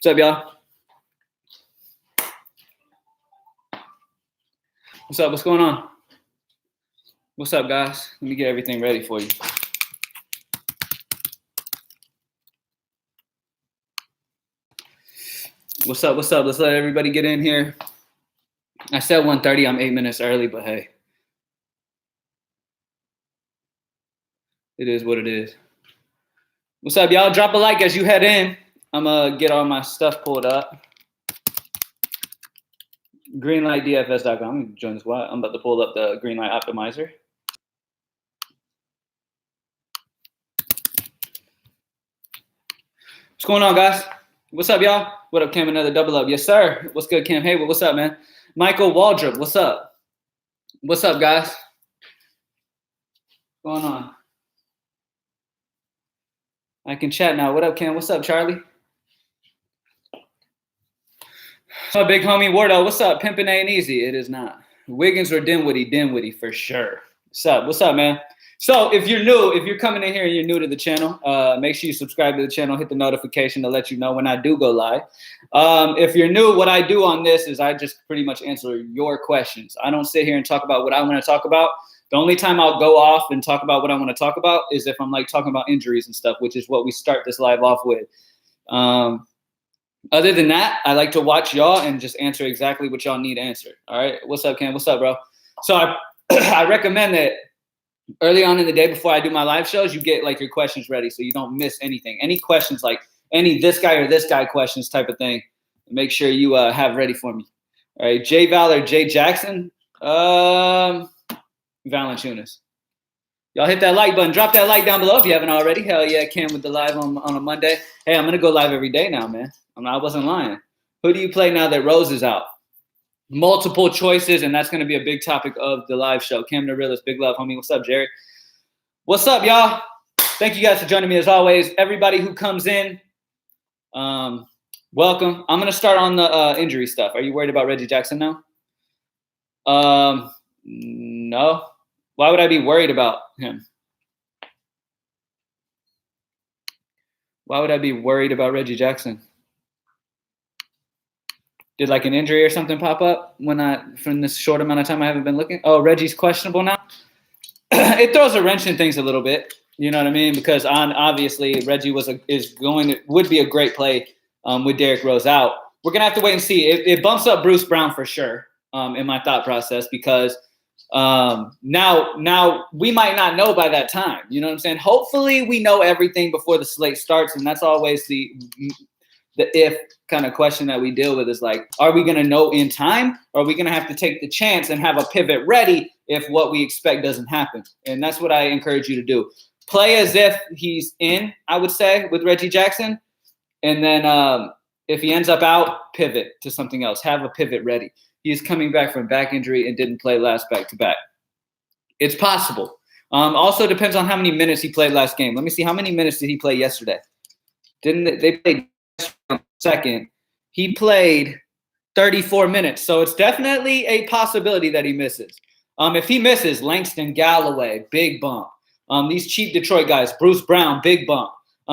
What's up, y'all? What's up? What's going on? What's up, guys? Let me get everything ready for you. What's up? What's up? Let's let everybody get in here. I said 1:30. I'm 8 minutes early, but hey. It is what it is. What's up, y'all? Drop a like as you head in. I'm going to get all my stuff pulled up. Greenlightdfs.com. I'm going to join this. I'm about to pull up the Greenlight Optimizer. What's going on, guys? What's up, y'all? What up, Cam? Another double up. Yes, sir. What's good, Cam? Hey, what's up, man? Michael Waldrop, what's up? What's up, guys? What's going on? I can chat now. What up, Cam? What's up, Charlie? What's up, big homie? Wardo, what's up? Pimpin' ain't easy. It is not. Wiggins or Dinwiddie for sure. What's up? What's up, man? So if you're new, if you're coming in here and you're new to the channel, make sure you subscribe to the channel, hit the notification to let you know when I do go live. If you're new, what I do on this is I just pretty much answer your questions. I don't sit here and talk about what I want to talk about. The only time I'll go off and talk about what I want to talk about is if I'm like talking about injuries and stuff, which is what we start this live off with. Other than that, I like to watch y'all and just answer exactly what y'all need answered. All right. What's up, Cam? What's up, bro? So I recommend that early on in the day before I do my live shows, you get like your questions ready so you don't miss anything. Any questions, like any this guy or this guy questions type of thing, make sure you have ready for me. All right. J Val or J Jackson? Valanciunas. Y'all hit that like button. Drop that like down below if you haven't already. Hell yeah, Cam with the live on a Monday. Hey, I'm going to go live every day now, man. I wasn't lying. Who do you play now that Rose is out? Multiple choices, and that's going to be a big topic of the live show. Cam the Realist, big love, homie. What's up, Jared? What's up, y'all? Thank you guys for joining me as always. Everybody who comes in, welcome. I'm going to start on the injury stuff. Are you worried about Reggie Jackson now? No. Why would I be worried about him? Why would I be worried about Reggie Jackson? Did like an injury or something pop up from this short amount of time I haven't been looking? Oh, Reggie's questionable now? It throws a wrench in things a little bit. You know what I mean? Because obviously Reggie would be a great play with Derrick Rose out. We're gonna have to wait and see. It bumps up Bruce Brown for sure in my thought process because now we might not know by that time. You know what I'm saying? Hopefully we know everything before the slate starts, and that's always the if kind of question that we deal with is like, are we going to know in time, or are we going to have to take the chance and have a pivot ready if what we expect doesn't happen? And that's what I encourage you to do. Play as if he's in, I would say, with Reggie Jackson. And then if he ends up out, pivot to something else. Have a pivot ready. He is coming back from back injury and didn't play last back-to-back. It's possible. Also depends on how many minutes he played last game. Let me see. How many minutes did he play yesterday? They played second. He played 34 minutes. So it's definitely a possibility that he misses. If he misses, Langston Galloway, big bump. These cheap Detroit guys, Bruce Brown, big bump.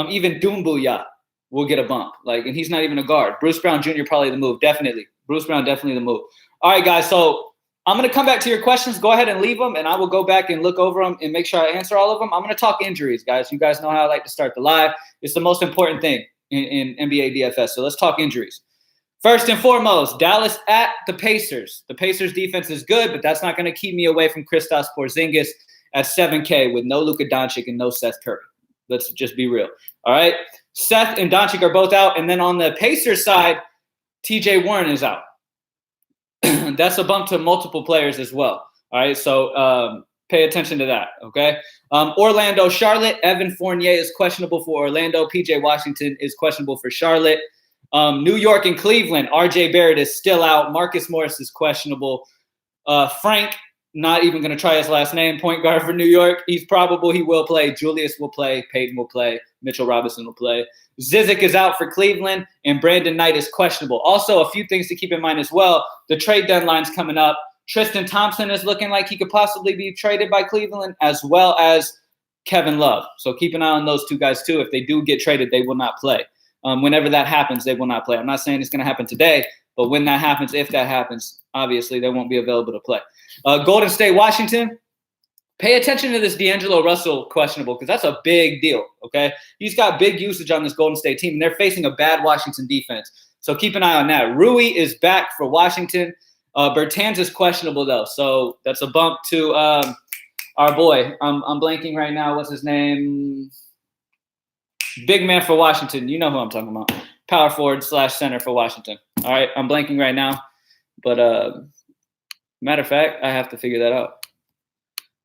Even Doumbouya will get a bump. And he's not even a guard. Bruce Brown Jr. probably the move. Definitely. Bruce Brown, definitely the move. All right, guys. So I'm going to come back to your questions. Go ahead and leave them, and I will go back and look over them and make sure I answer all of them. I'm going to talk injuries, guys. You guys know how I like to start the live. It's the most important thing in NBA DFS. So let's talk injuries. First and foremost, Dallas at the Pacers. The Pacers defense is good, but that's not going to keep me away from Kristaps Porzingis at 7K with no Luka Doncic and no Seth Curry. Let's just be real. All right. Seth and Doncic are both out. And then on the Pacers side, TJ Warren is out. That's a bump to multiple players as well. All right. So pay attention to that. Okay. Orlando, Charlotte. Evan Fournier is questionable for Orlando. PJ Washington is questionable for Charlotte. New York and Cleveland. RJ Barrett is still out. Marcus Morris is questionable. Frank, not even going to try his last name. Point guard for New York. He's probable. He will play. Julius will play. Peyton will play. Mitchell Robinson will play. Zizic is out for Cleveland, and Brandon Knight is questionable. Also, a few things to keep in mind as well. The trade deadline's coming up. Tristan Thompson is looking like he could possibly be traded by Cleveland, as well as Kevin Love. So keep an eye on those two guys too. If they do get traded, they will not play. Whenever that happens, they will not play. I'm not saying it's going to happen today, but when that happens, if that happens, obviously they won't be available to play. Golden State, Washington. Pay attention to this D'Angelo Russell questionable because that's a big deal, okay? He's got big usage on this Golden State team, and they're facing a bad Washington defense. So keep an eye on that. Rui is back for Washington. Bertans is questionable, though. So that's a bump to our boy. I'm blanking right now. What's his name? Big man for Washington. You know who I'm talking about. Power forward / center for Washington. All right, I'm blanking right now. But matter of fact, I have to figure that out.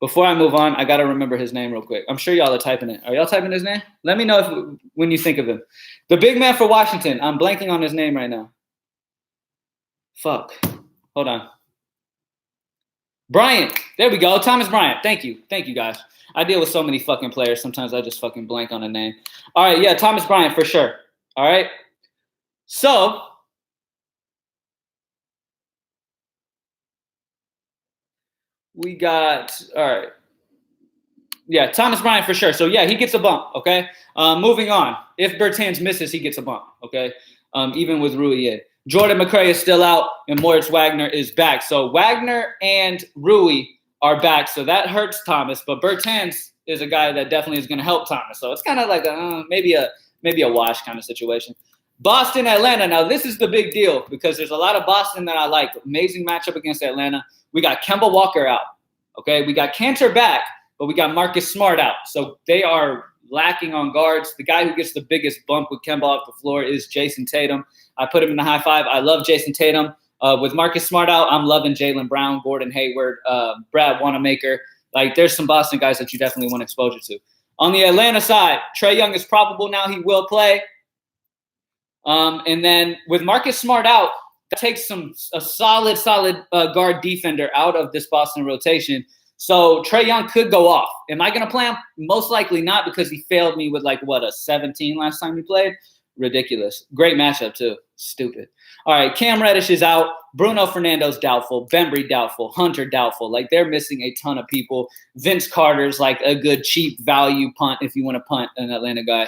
Before I move on, I got to remember his name real quick. I'm sure y'all are typing it. Are y'all typing his name? Let me know when you think of him. The big man for Washington. I'm blanking on his name right now. Fuck. Hold on. Bryant. There we go. Thomas Bryant. Thank you. Thank you, guys. I deal with so many fucking players. Sometimes I just fucking blank on a name. All right. Yeah, Thomas Bryant for sure. All right. So we got, all right. Yeah, Thomas Bryant for sure. So, yeah, he gets a bump, okay? Moving on. If Bertans misses, he gets a bump, okay? Even with Rui in. Jordan McRae is still out, and Moritz Wagner is back. So, Wagner and Rui are back, so that hurts Thomas. But Bertans is a guy that definitely is going to help Thomas. So, it's kind of like maybe a wash kind of situation. Boston, Atlanta. Now, this is the big deal because there's a lot of Boston that I like. Amazing matchup against Atlanta. We got Kemba Walker out, okay? We got Cantor back, but we got Marcus Smart out. So they are lacking on guards. The guy who gets the biggest bump with Kemba off the floor is Jason Tatum. I put him in the high five. I love Jason Tatum. With Marcus Smart out, I'm loving Jaylen Brown, Gordon Hayward, Brad Wanamaker. Like, there's some Boston guys that you definitely want exposure to. On the Atlanta side, Trae Young is probable now. He will play. And then with Marcus Smart out, that takes a solid guard defender out of this Boston rotation. So Trae Young could go off. Am I going to play him? Most likely not because he failed me with a 17 last time he played. Ridiculous. Great matchup too. Stupid. All right, Cam Reddish is out. Bruno Fernando's doubtful. Bembry doubtful. Hunter doubtful. Like, they're missing a ton of people. Vince Carter's like a good cheap value punt if you want to punt an Atlanta guy.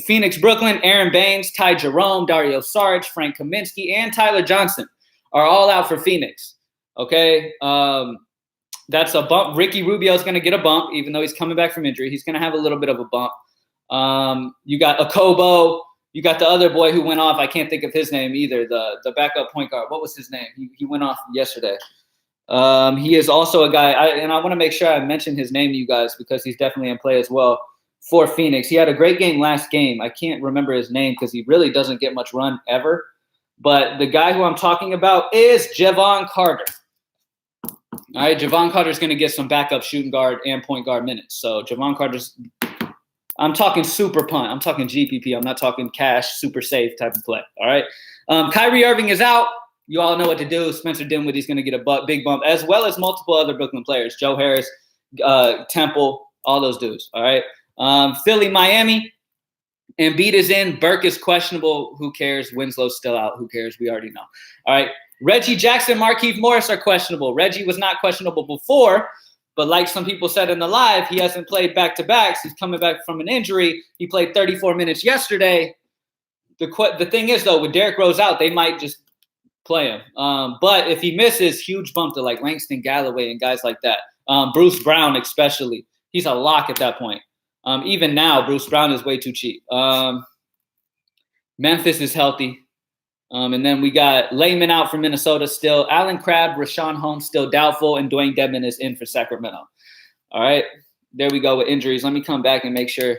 Phoenix, Brooklyn, Aaron Baines, Ty Jerome, Dario Saric, Frank Kaminsky, and Tyler Johnson are all out for Phoenix. Okay. That's a bump. Ricky Rubio is going to get a bump, even though he's coming back from injury. He's going to have a little bit of a bump. You got Okobo. You got the other boy who went off. I can't think of his name either. The backup point guard. What was his name? He went off yesterday. He is also a guy, and I want to make sure I mention his name to you guys because he's definitely in play as well for Phoenix. He had a great game last game. I can't remember his name because he really doesn't get much run ever. But the guy who I'm talking about is Javon Carter. All right, Javon Carter's going to get some backup shooting guard and point guard minutes. So Javon Carter's – I'm talking super punt. I'm talking GPP. I'm not talking cash, super safe type of play. All right. Kyrie Irving is out. You all know what to do. Spencer Dinwiddie's going to get a big bump, as well as multiple other Brooklyn players. Joe Harris, Temple, all those dudes. All right. Philly, Miami. Embiid is in. Burke is questionable. Who cares? Winslow's still out. Who cares? We already know. All right. Reggie Jackson, Markieff Morris are questionable. Reggie was not questionable before, but like some people said in the live, he hasn't played back-to-backs. He's coming back from an injury. He played 34 minutes yesterday. The thing is, though, with Derrick Rose out, they might just play him. But if he misses, huge bump to like Langston Galloway and guys like that. Bruce Brown especially. He's a lock at that point. Even now, Bruce Brown is way too cheap. Memphis is healthy. And then we got Layman out for Minnesota still. Allen Crabbe, Rashawn Holmes still doubtful, and Dwayne Dedmon is in for Sacramento. All right, there we go with injuries. Let me come back and make sure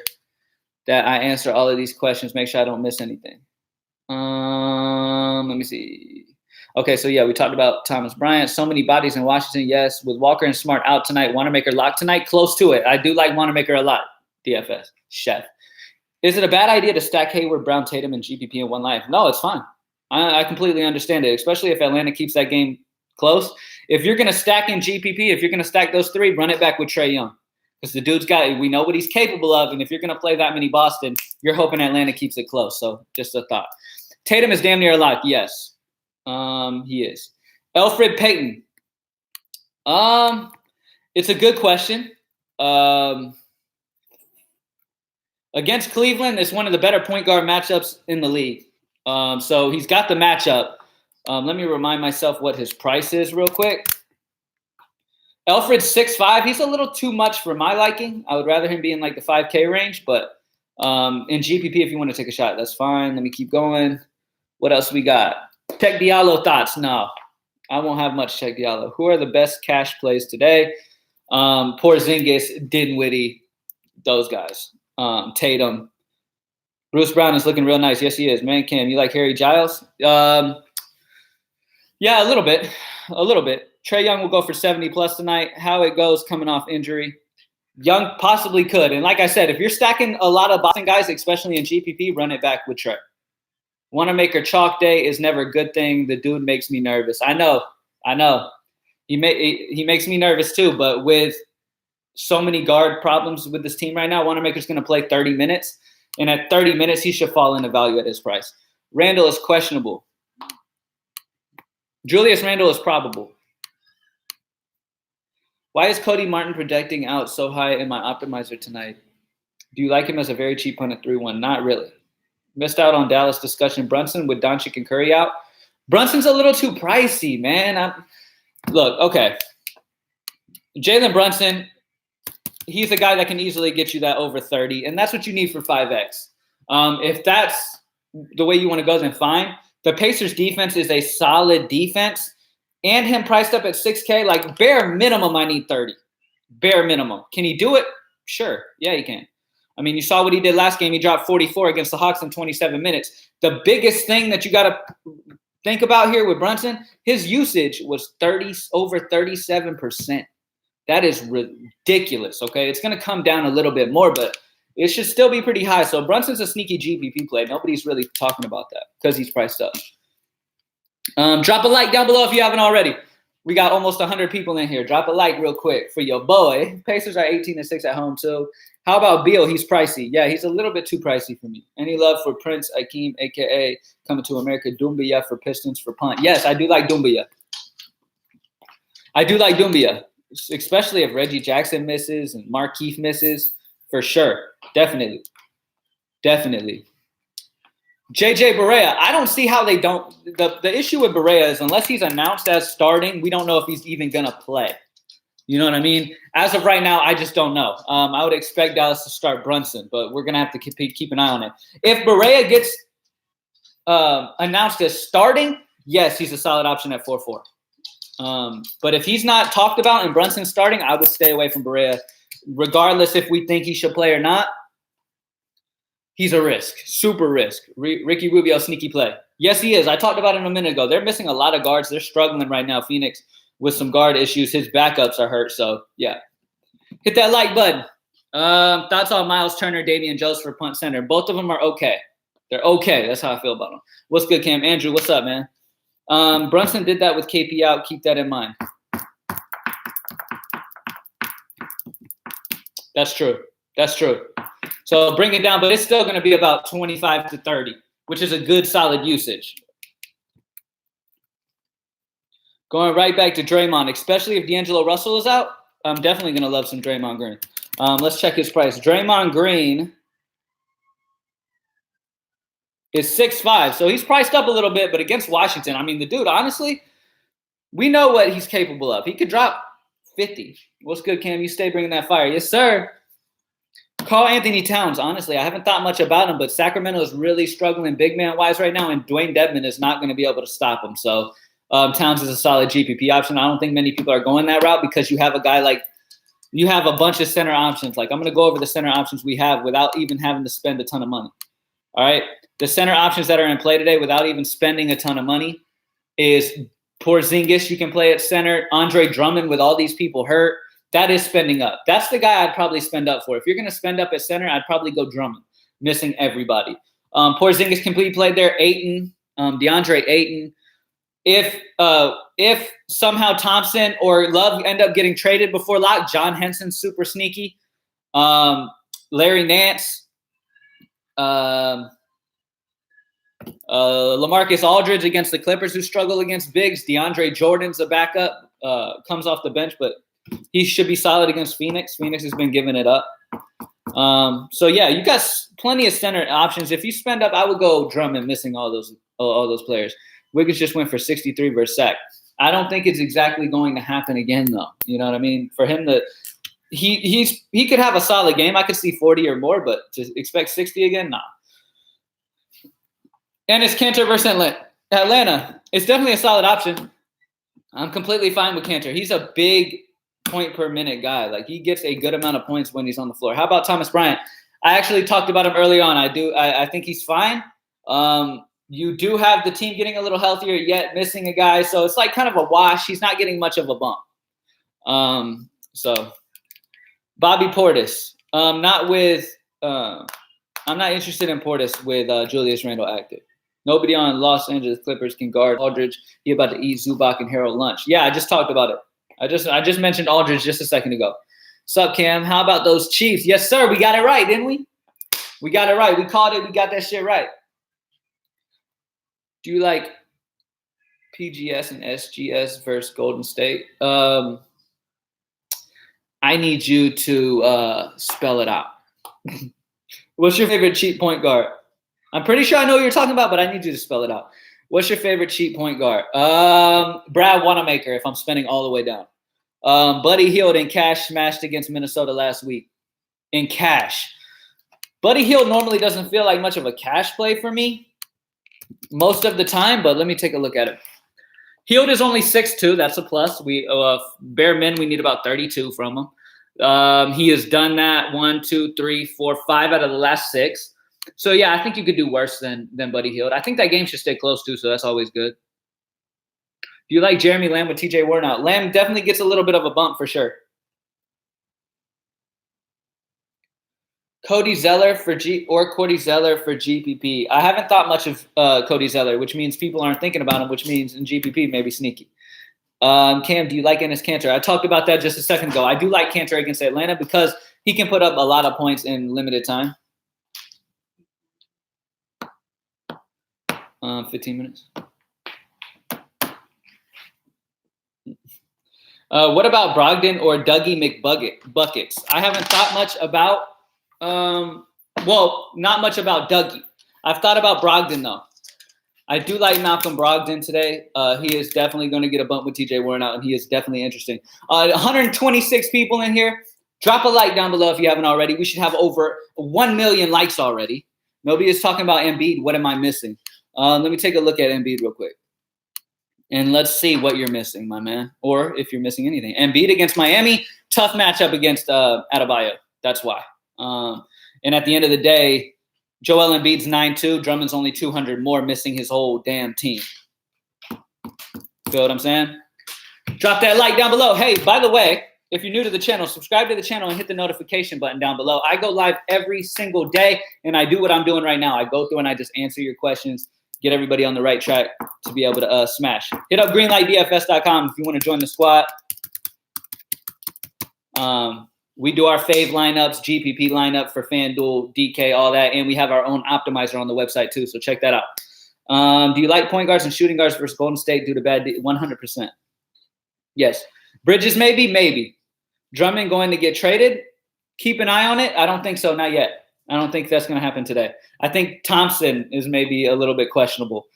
that I answer all of these questions, make sure I don't miss anything. Let me see. Okay, so yeah, we talked about Thomas Bryant. So many bodies in Washington, yes. With Walker and Smart out tonight, Wanamaker lock tonight, close to it. I do like Wanamaker a lot, DFS, chef. Is it a bad idea to stack Hayward, Brown, Tatum, and GPP in one life? No, it's fine. I completely understand it, especially if Atlanta keeps that game close. If you're going to stack in GPP, if you're going to stack those three, run it back with Trae Young. Because the dude's we know what he's capable of, and if you're going to play that many Boston, you're hoping Atlanta keeps it close. So just a thought. Tatum is damn near a lock. Yes, he is. Elfrid Payton. It's a good question. Against Cleveland, it's one of the better point guard matchups in the league. So he's got the matchup. Let me remind myself what his price is real quick. Alfred's 6'5". He's a little too much for my liking. I would rather him be in like the 5K range, but in GPP, if you want to take a shot, that's fine. Let me keep going. What else we got? Tech Diallo thoughts? No, I won't have much Tech Diallo. Who are the best cash plays today? Porzingis, Dinwiddie, those guys. Tatum. Bruce Brown is looking real nice. Yes, he is. Man, Cam, you like Harry Giles? Yeah, a little bit. A little bit. Trae Young will go for 70+ tonight. How it goes coming off injury. Young possibly could. And like I said, if you're stacking a lot of Boston guys, especially in GPP, run it back with Trae. Wanamaker chalk day is never a good thing. The dude makes me nervous. I know. He makes me nervous too, but with so many guard problems with this team right now, Wanamaker's going to play 30 minutes. And at 30 minutes, he should fall into value at his price. Randall is questionable. Julius Randle is probable. Why is Cody Martin projecting out so high in my optimizer tonight? Do you like him as a very cheap one at 3-1? Not really. Missed out on Dallas discussion. Brunson with Doncic and Curry out. Brunson's a little too pricey, man. Look, okay. Jalen Brunson, he's a guy that can easily get you that over 30, and that's what you need for 5X. If that's the way you want to go, then fine. The Pacers defense is a solid defense. And him priced up at 6K, like bare minimum, I need 30. Bare minimum. Can he do it? Sure. Yeah, he can. I mean, you saw what he did last game. He dropped 44 against the Hawks in 27 minutes. The biggest thing that you got to think about here with Brunson, his usage was over 37%. That is ridiculous, okay? It's going to come down a little bit more, but it should still be pretty high. So Brunson's a sneaky GPP play. Nobody's really talking about that because he's priced up. Drop a like down below if you haven't already. We got almost 100 people in here. Drop a like real quick for your boy. Pacers are 18-6 at home too. How about Beal? He's pricey. Yeah, he's a little bit too pricey for me. Any love for Prince Akeem, a.k.a. coming to America, Doumbia for Pistons for punt? Yes, I do like Doumbia. Especially if Reggie Jackson misses and Markieff misses. For sure. Definitely. JJ Barea, I don't see how they don't. The issue with Barea is unless he's announced as starting, we don't know if he's even going to play. You know what I mean? As of right now, I just don't know. I would expect Dallas to start Brunson, but we're going to have to keep an eye on it. If Barea gets announced as starting, yes, he's a solid option at 4-4. But if he's not talked about and Brunson's starting, I would stay away from Barea, regardless if we think he should play or not. He's a risk, super risk. Ricky Rubio, sneaky play. Yes, he is. I talked about it a minute ago. They're missing a lot of guards. They're struggling right now, Phoenix, with some guard issues. His backups are hurt. So, yeah. Hit that like button. Thoughts on Miles Turner, Damian Jones for punt center. Both of them are okay. They're okay. That's how I feel about them. What's good, Cam? Andrew, what's up, man? Brunson did that with KP out. Keep that in mind. That's true. So bring it down, but it's still going to be about 25 to 30, which is a good, solid usage. Going right back to Draymond, especially if D'Angelo Russell is out, I'm definitely going to love some Draymond Green. Let's check his price. Draymond Green is 6'5", so he's priced up a little bit, but against Washington, I mean, the dude, honestly, we know what he's capable of. He could drop 50. What's good, Cam? You stay bringing that fire. Yes, sir. Karl Anthony Towns, honestly, I haven't thought much about him, but Sacramento is really struggling big man-wise right now, and Dwayne Dedmon is not going to be able to stop him. So Towns is a solid GPP option. I don't think many people are going that route because you have a guy like – you have a bunch of center options. Like I'm going to go over the center options we have without even having to spend a ton of money. All right? The center options that are in play today without even spending a ton of money is Porzingis. You can play at center. Andre Drummond with all these people hurt. That is spending up. That's the guy I'd probably spend up for. If you're going to spend up at center, I'd probably go Drummond, missing everybody. Porzingis completely played there. Ayton, DeAndre Ayton. If somehow Thompson or Love end up getting traded before lock, John Henson, super sneaky. Larry Nance. LaMarcus Aldridge against the Clippers who struggle against bigs. DeAndre Jordan's a backup. Comes off the bench, but he should be solid against Phoenix. Phoenix has been giving it up. So yeah, you got plenty of center options. If you spend up, I would go Drummond, missing all those players. Wiggins just went for 63 versus Sack. I don't think it's exactly going to happen again, though. You know what I mean? For him to he could have a solid game. I could see 40 or more, but to expect 60 again, nah. And it's Kanter versus Atlanta. It's definitely a solid option. I'm completely fine with Kanter. He's a big point per minute guy. Like, he gets a good amount of points when he's on the floor. How about Thomas Bryant? I actually talked about him early on. I think he's fine. You do have the team getting a little healthier, yet missing a guy. So it's like kind of a wash. He's not getting much of a bump. So Bobby Portis. I'm not interested in Portis with Julius Randle active. Nobody on Los Angeles Clippers can guard Aldridge. He about to eat Zubac and Harold lunch. Yeah, I just talked about it. I just mentioned Aldridge just a second ago. Sup, Cam? How about those Chiefs? Yes, sir. We got it right, didn't we? We got it right. We called it. We got that shit right. Do you like PGS and SGS versus Golden State? I need you to spell it out. What's your favorite cheap point guard? I'm pretty sure I know what you're talking about, but I need you to spell it out. What's your favorite cheap point guard? Brad Wanamaker, if I'm spending all the way down. Buddy Hield in cash smashed against Minnesota last week. In cash. Buddy Hield normally doesn't feel like much of a cash play for me most of the time, but let me take a look at it. Hield is only 6'2". That's a plus. We bare men, we need about 32 from him. He has done that 1, 2, 3, 4, 5 out of the last 6. So, yeah, I think you could do worse than Buddy Hield. I think that game should stay close, too, so that's always good. Do you like Jeremy Lamb with TJ Warren out? Lamb definitely gets a little bit of a bump for sure. Cody Zeller for Cody Zeller for GPP. I haven't thought much of Cody Zeller, which means people aren't thinking about him, which means in GPP maybe sneaky. Cam, do you like Enes Kanter? I talked about that just a second ago. I do like Kanter against Atlanta because he can put up a lot of points in limited time. 15 minutes. What about Brogdon or Dougie McBuckets? I haven't thought much about not much about Dougie. I've thought about Brogdon, though. I do like Malcolm Brogdon today. He is definitely going to get a bump with TJ Warren out, and he is definitely interesting. 126 people in here. Drop a like down below if you haven't already. We should have over 1 million likes already. Nobody is talking about Embiid. What am I missing? Let me take a look at Embiid real quick. And let's see what you're missing, my man, or if you're missing anything. Embiid against Miami, tough matchup against Adebayo. That's why. And at the end of the day, Joel Embiid's 9'2", Drummond's only 200 more, missing his whole damn team. Feel what I'm saying? Drop that like down below. Hey, by the way, if you're new to the channel, subscribe to the channel and hit the notification button down below. I go live every single day, and I do what I'm doing right now. I go through and I just answer your questions, get everybody on the right track to be able to smash. Hit up greenlightdfs.com if you want to join the squad. We do our fave lineups, GPP lineup for Fanduel, DK, all that, and we have our own optimizer on the website too, so check that out. Do you like point guards and shooting guards versus Golden State due to bad 100%? Yes. Bridges maybe. Drummond going to get traded? Keep an eye on it. I don't think so, not yet. I don't think that's going to happen today. I think Thompson is maybe a little bit questionable.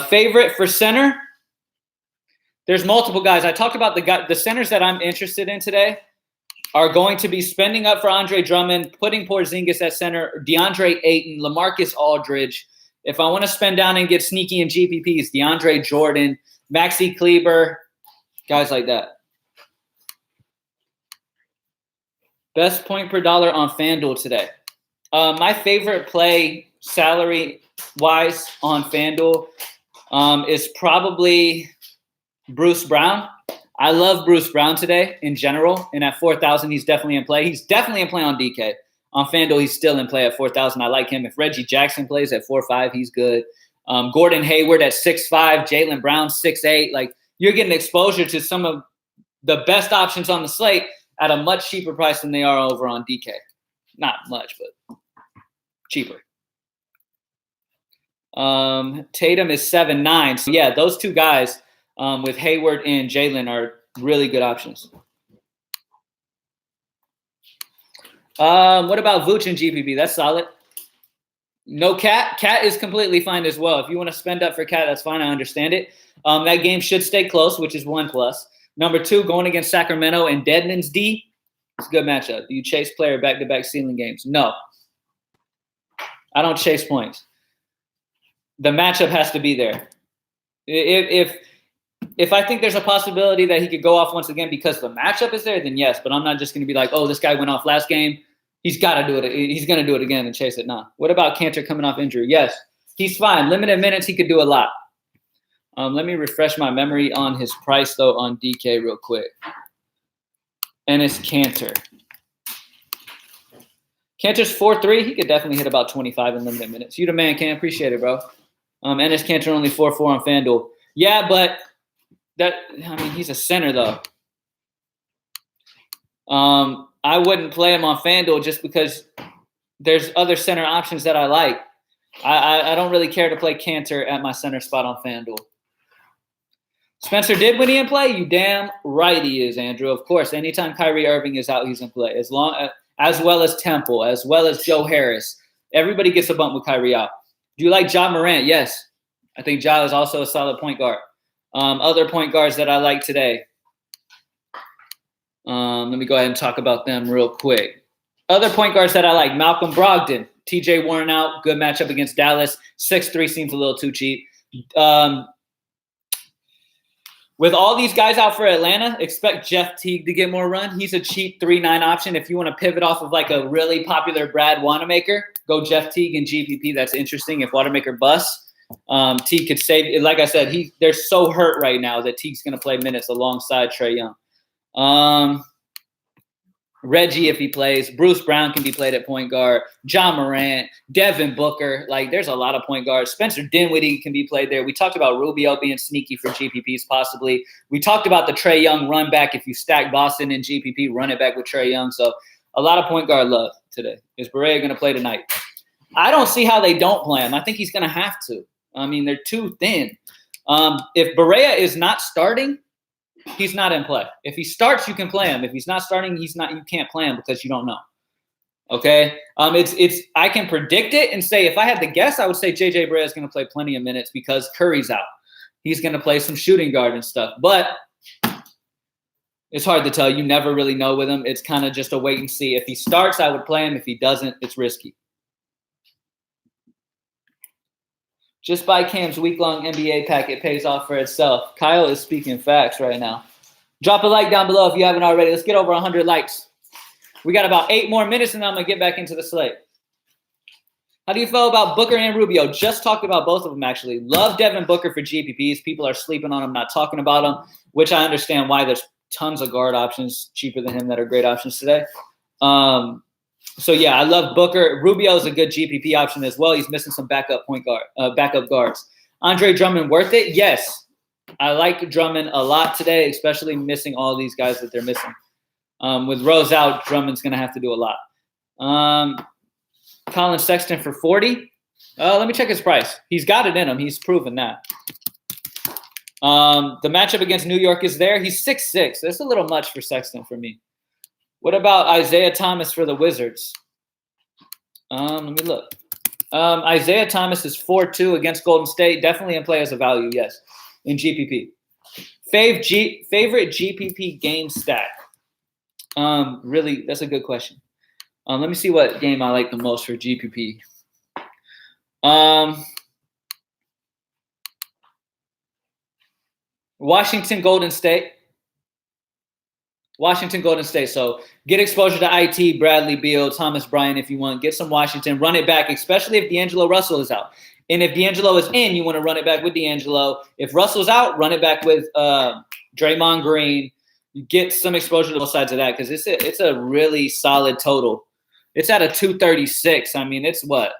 Favorite for center? There's multiple guys. I talked about the centers that I'm interested in today are going to be spending up for Andre Drummond, putting Porzingis at center, DeAndre Ayton, LaMarcus Aldridge. If I want to spend down and get sneaky in GPPs, DeAndre Jordan, Maxi Kleber, guys like that. Best point per dollar on FanDuel today. My favorite play salary-wise on FanDuel is probably Bruce Brown. I love Bruce Brown today in general, and at 4,000, he's definitely in play. He's definitely in play on DK. On FanDuel, he's still in play at 4,000. I like him. If Reggie Jackson plays at 4.5, he's good. Gordon Hayward at 6'5", Jaylen Brown 6'8". Like, you're getting exposure to some of the best options on the slate at a much cheaper price than they are over on DK. Not much, but cheaper. Tatum is 7'9". So, yeah, those two guys with Hayward and Jaylen are really good options. What about Vooch and GPP? That's solid. No Cat. Cat is completely fine as well. If you want to spend up for Cat, that's fine. I understand it. That game should stay close, which is 1+. Number 2, going against Sacramento and Deadman's D. It's a good matchup. Do you chase player back-to-back ceiling games? No. I don't chase points. The matchup has to be there. If I think there's a possibility that he could go off once again because the matchup is there, then yes. But I'm not just going to be like, oh, this guy went off last game. He's got to do it. He's going to do it again and chase it. Nah. What about Cantor coming off injury? Yes, he's fine. Limited minutes, he could do a lot. Let me refresh my memory on his price, though, on DK real quick. Enes Kanter. Cantor's 4.3. He could definitely hit about 25 in limited minutes. You the man, Cam. Appreciate it, bro. Enes Kanter only 4.4 on FanDuel. Yeah, but he's a center, though. I wouldn't play him on FanDuel just because there's other center options that I like. I don't really care to play Cantor at my center spot on FanDuel. Spencer Dinwiddie in play? You damn right he is, Andrew. Of course, anytime Kyrie Irving is out, he's in play. As well as Temple, as well as Joe Harris. Everybody gets a bump with Kyrie out. Do you like Ja Morant? Yes. I think Ja is also a solid point guard. Other point guards that I like today. Let me go ahead and talk about them real quick. Other point guards that I like, Malcolm Brogdon. TJ Warren out, good matchup against Dallas. 6'3" seems a little too cheap. With all these guys out for Atlanta, expect Jeff Teague to get more run. He's a cheap 3.9 option. If you want to pivot off of like a really popular Brad Wanamaker, go Jeff Teague and GPP. That's interesting. If Wanamaker busts, Teague could save. Like I said, they're so hurt right now that Teague's going to play minutes alongside Trae Young. Reggie, if he plays. Bruce Brown can be played at point guard. Ja Morant, Devin Booker. Like, there's a lot of point guards. Spencer Dinwiddie can be played there. We talked about Rubio being sneaky for GPPs possibly. We talked about the Trae Young run back. If you stack Boston and GPP, run it back with Trae Young. So a lot of point guard love today. Is Barea going to play tonight? I don't see how they don't play him. I think he's going to have to. I mean, they're too thin. If Barea is not starting, he's not in play. If he starts, you can play him. If he's not starting, he's not. You can't play him because you don't know. Okay. I can predict it and say if I had to guess, I would say JJ Barea is going to play plenty of minutes because Curry's out. He's going to play some shooting guard and stuff. But it's hard to tell. You never really know with him. It's kind of just a wait and see. If he starts, I would play him. If he doesn't, it's risky. Just buy Cam's week-long NBA pack. It pays off for itself. Kyle is speaking facts right now. Drop a like down below if you haven't already. Let's get over 100 likes. We got about 8 more minutes, and then I'm going to get back into the slate. How do you feel about Booker and Rubio? Just talked about both of them, actually. Love Devin Booker for GPPs. People are sleeping on him, not talking about him, which I understand why. There's tons of guard options cheaper than him that are great options today. So, yeah, I love Booker. Rubio is a good GPP option as well. He's missing some backup guards. Andre Drummond worth it? Yes. I like Drummond a lot today, especially missing all these guys that they're missing. With Rose out, Drummond's going to have to do a lot. Colin Sexton for 40. Let me check his price. He's got it in him. He's proven that. The matchup against New York is there. He's 6'6". That's a little much for Sexton for me. What about Isaiah Thomas for the Wizards? Let me look. Isaiah Thomas is 4.2 against Golden State. Definitely in play as a value, yes, in GPP. Favorite GPP game stack? Really, that's a good question. Let me see what game I like the most for GPP. Washington, Golden State. So get exposure to IT, Bradley Beal, Thomas Bryant if you want. Get some Washington. Run it back, especially if D'Angelo Russell is out. And if D'Angelo is in, you want to run it back with D'Angelo. If Russell's out, run it back with Draymond Green. You get some exposure to both sides of that because it's a really solid total. It's at a 236. I mean, it's what?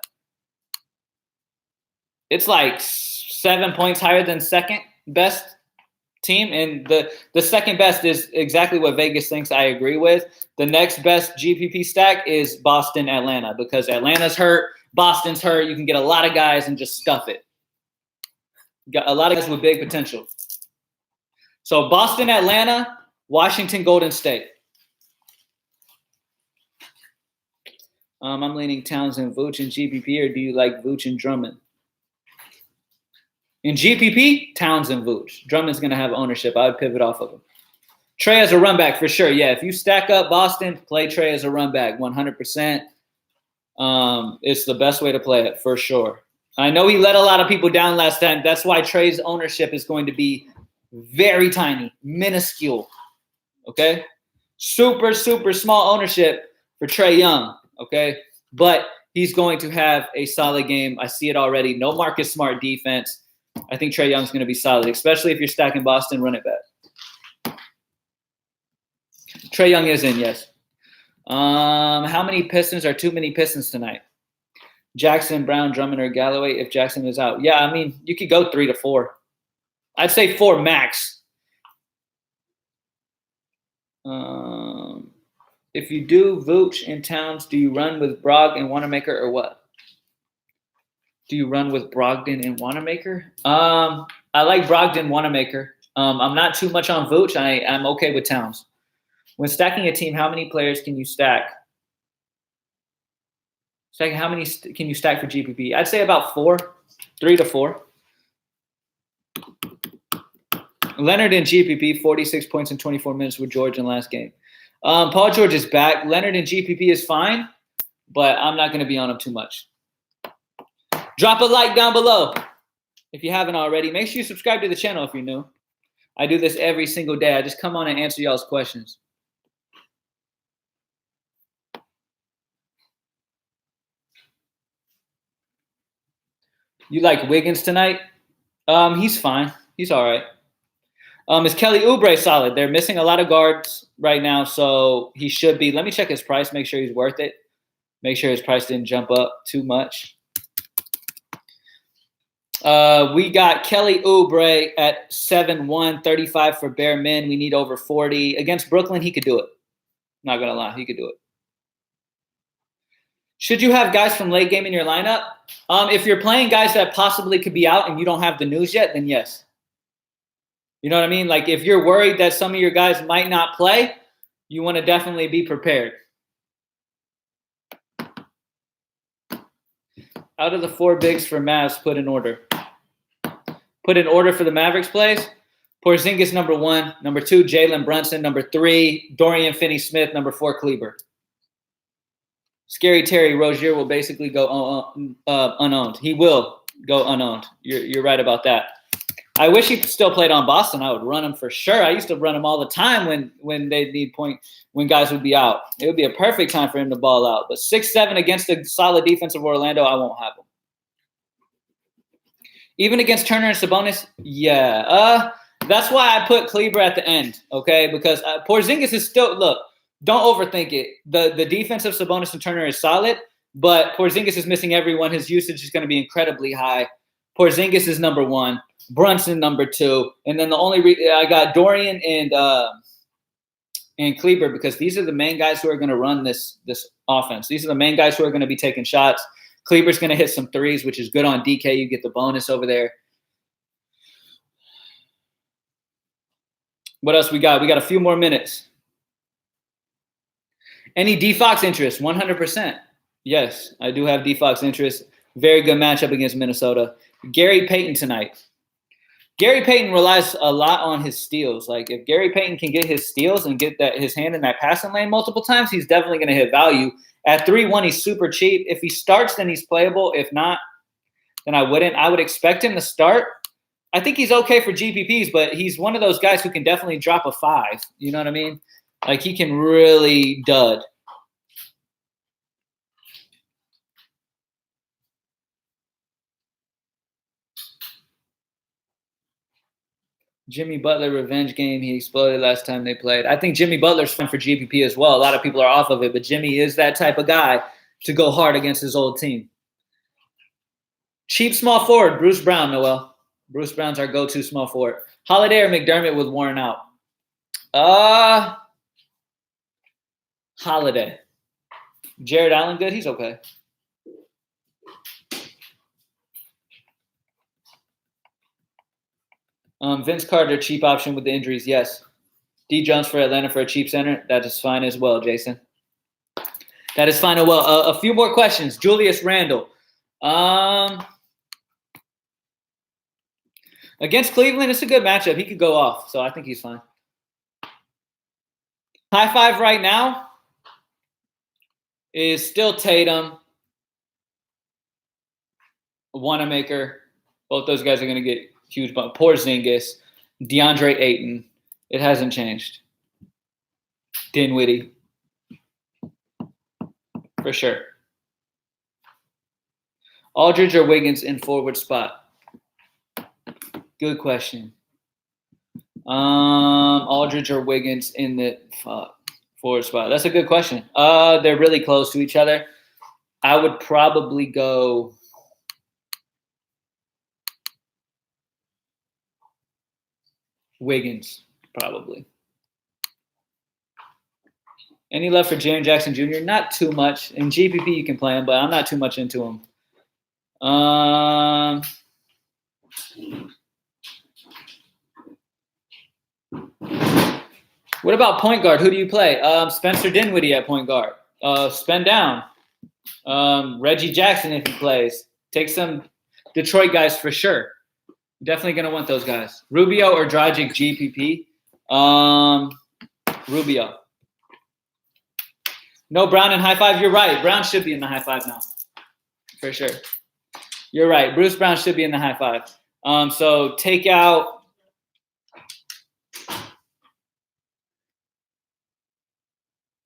It's like 7 points higher than second best team, and the second best is exactly what Vegas thinks I agree with. The next best GPP stack is Boston, Atlanta, because Atlanta's hurt, Boston's hurt. You can get a lot of guys and just stuff it. Got a lot of guys with big potential. So Boston, Atlanta, Washington, Golden State. I'm leaning Townsend, Vooch, and GPP, or do you like Vooch and Drummond? In GPP, Townsend, Vooch. Drummond's going to have ownership. I would pivot off of him. Trey as a run back for sure. Yeah, if you stack up Boston, play Trey as a run back 100%. It's the best way to play it for sure. I know he let a lot of people down last time. That's why Trey's ownership is going to be very tiny, minuscule. Okay? Super, super small ownership for Trae Young. Okay? But he's going to have a solid game. I see it already. No Marcus Smart defense. I think Trae Young's going to be solid, especially if you're stacking Boston, run it back. Trae Young is in, yes. How many Pistons are too many Pistons tonight? Jackson, Brown, Drummond, or Galloway if Jackson is out. Yeah, I mean, you could go 3 to 4. I'd say 4 max. If you do Vooch and Towns, do you run with Brog and Wanamaker or what? Do you run with Brogdon and Wanamaker? I like Brogdon, Wanamaker. I'm not too much on Vooch. I'm okay with Towns. When stacking a team, how many players can you stack? How many can you stack for GPP? I'd say about 4, 3 to 4. Leonard in GPP, 46 points in 24 minutes with George in last game. Paul George is back. Leonard in GPP is fine, but I'm not going to be on him too much. Drop a like down below if you haven't already. Make sure you subscribe to the channel if you're new. I do this every single day. I just come on and answer y'all's questions. You like Wiggins tonight? He's fine. He's all right. Is Kelly Oubre solid? They're missing a lot of guards right now, so he should be. Let me check his price, make sure he's worth it. Make sure his price didn't jump up too much. We got Kelly Oubre at 7-1, 35 for bare min. We need over 40. Against Brooklyn, he could do it. Not going to lie, he could do it. Should you have guys from late game in your lineup? If you're playing guys that possibly could be out and you don't have the news yet, then yes. You know what I mean? Like if you're worried that some of your guys might not play, you want to definitely be prepared. Out of the 4 bigs for Mavs, put in order. Put in order for the Mavericks plays. Porzingis, number 1. Number 2, Jalen Brunson. Number 3, Dorian Finney-Smith. Number 4, Kleber. Scary Terry Rozier will basically go unowned. He will go unowned. You're right about that. I wish he still played on Boston. I would run him for sure. I used to run him all the time when they need when guys would be out. It would be a perfect time for him to ball out. But 6-7 against a solid defense of Orlando, I won't have him. Even against Turner and Sabonis, yeah. That's why I put Kleber at the end, okay? Because Porzingis is still – look, don't overthink it. The defense of Sabonis and Turner is solid, but Porzingis is missing everyone. His usage is going to be incredibly high. Porzingis is number 1. Brunson number 2, and then the only I got Dorian and Kleber because these are the main guys who are going to run this offense. These are the main guys who are going to be taking shots. Kleber's going to hit some threes, which is good on DK. You get the bonus over there. What else we got? We got a few more minutes. Any D-Fox interest? 100%. Yes, I do have D-Fox interest. Very good matchup against Minnesota. Gary Payton tonight. Gary Payton relies a lot on his steals. Like if Gary Payton can get his steals and get his hand in that passing lane multiple times, he's definitely going to hit value. At 3-1, he's super cheap. If he starts, then he's playable. If not, then I wouldn't. I would expect him to start. I think he's okay for GPPs, but he's one of those guys who can definitely drop a 5. You know what I mean? Like he can really dud. Jimmy Butler revenge game. He exploded last time they played. I think Jimmy Butler's fun for GPP as well. A lot of people are off of it, but Jimmy is that type of guy to go hard against his old team. Cheap small forward, Bruce Brown, Noel. Bruce Brown's our go-to small forward. Holiday or McDermott with Warren out? Holiday. Jared Allen good? He's okay. Vince Carter, cheap option with the injuries, yes. D. Jones for Atlanta for a cheap center, that is fine as well, Jason. That is fine. Well, a few more questions. Julius Randle. Against Cleveland, it's a good matchup. He could go off, so I think he's fine. High five right now is still Tatum, Wanamaker. Both those guys are going to get huge bump. Porzingis, DeAndre Ayton. It hasn't changed. Dinwiddie. For sure. Aldridge or Wiggins in forward spot? Good question. Aldridge or Wiggins in the forward spot? That's a good question. They're really close to each other. I would probably go Wiggins, probably. Any love for Jaren Jackson Jr.? Not too much. In GPP, you can play him, but I'm not too much into him. What about point guard? Who do you play? Spencer Dinwiddie at point guard. Spend down. Reggie Jackson if he plays. Take some Detroit guys for sure. Definitely going to want those guys. Rubio or Dragic GPP? Rubio. No Brown in high five. You're right. Brown should be in the high five now. For sure. You're right. Bruce Brown should be in the high five. So take out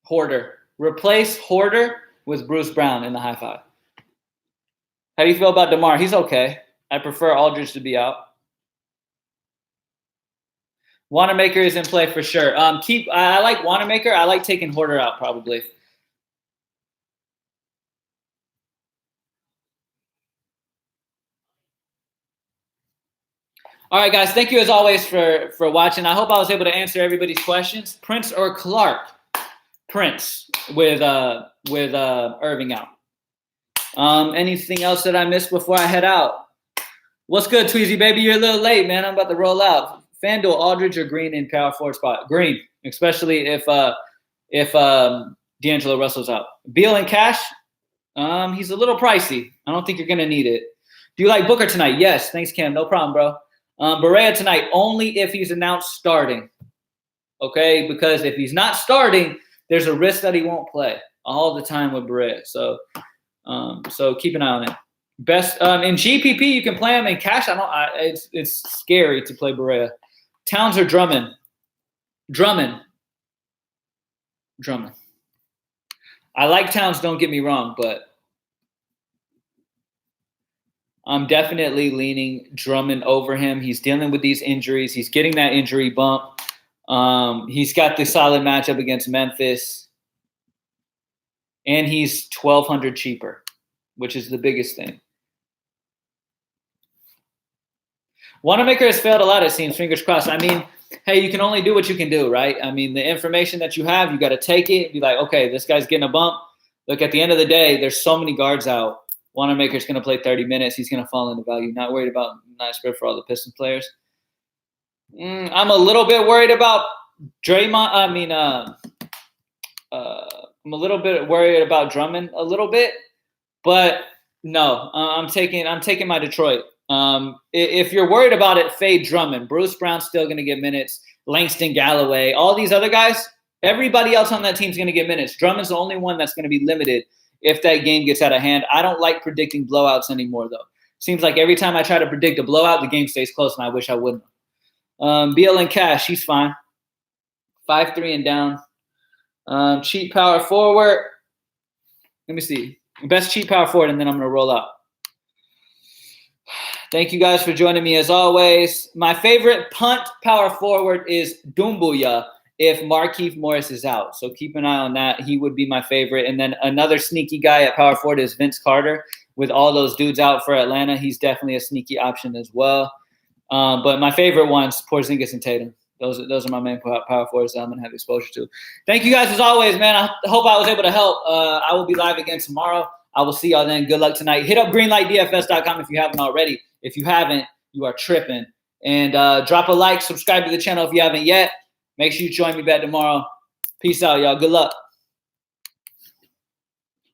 Horder. Replace Horder with Bruce Brown in the high five. How do you feel about DeMar? He's okay. I prefer Aldridge to be out. Wanamaker is in play for sure. I like Wanamaker. I like taking Horder out probably. All right, guys. Thank you as always for watching. I hope I was able to answer everybody's questions. Prince or Clark? Prince with Irving out. Anything else that I missed before I head out? What's good, Tweezy baby? You're a little late, man. I'm about to roll out. Fanduel, Aldridge, or Green in power forward spot? Green, especially if D'Angelo Russell's out. Beal and Cash, he's a little pricey. I don't think you're gonna need it. Do you like Booker tonight? Yes, thanks, Cam. No problem, bro. Barea tonight only if he's announced starting. Okay, because if he's not starting, there's a risk that he won't play all the time with Barea. So keep an eye on it. Best in GPP, you can play him in cash. It's scary to play Barea. Towns or Drummond? Drummond. I like Towns, don't get me wrong, but I'm definitely leaning Drummond over him. He's dealing with these injuries. He's getting that injury bump. He's got the solid matchup against Memphis. And he's $1,200 cheaper, which is the biggest thing. Wanamaker has failed a lot, it seems. Fingers crossed. I mean, hey, you can only do what you can do, right? I mean, the information that you have, you got to take it. Be like, okay, this guy's getting a bump. Look, at the end of the day, there's so many guards out. Wanamaker's going to play 30 minutes. He's going to fall into value. Not worried about nice spread for all the Pistons players. I'm a little bit worried about Draymond. I'm a little bit worried about Drummond a little bit, but no, I'm taking my Detroit. If you're worried about it, fade Drummond. Bruce Brown's still going to get minutes. Langston Galloway, all these other guys, everybody else on that team's going to get minutes. Drummond's the only one that's going to be limited if that game gets out of hand. I don't like predicting blowouts anymore, though. Seems like every time I try to predict a blowout, the game stays close, and I wish I wouldn't. Beal and Cash, he's fine. 5'3" and down. Cheap power forward. Let me see. Best cheap power forward, and then I'm going to roll out. Thank you guys for joining me as always. My favorite punt power forward is Doumbouya if Markieff Morris is out. So keep an eye on that. He would be my favorite. And then another sneaky guy at power forward is Vince Carter. With all those dudes out for Atlanta, he's definitely a sneaky option as well. But my favorite ones, Porzingis and Tatum. Those are my main power forwards that I'm going to have exposure to. Thank you guys as always, man. I hope I was able to help. I will be live again tomorrow. I will see y'all then. Good luck tonight. Hit up greenlightdfs.com if you haven't already. If you haven't, you are tripping. And drop a like, subscribe to the channel if you haven't yet. Make sure you join me back tomorrow. Peace out, y'all. Good luck.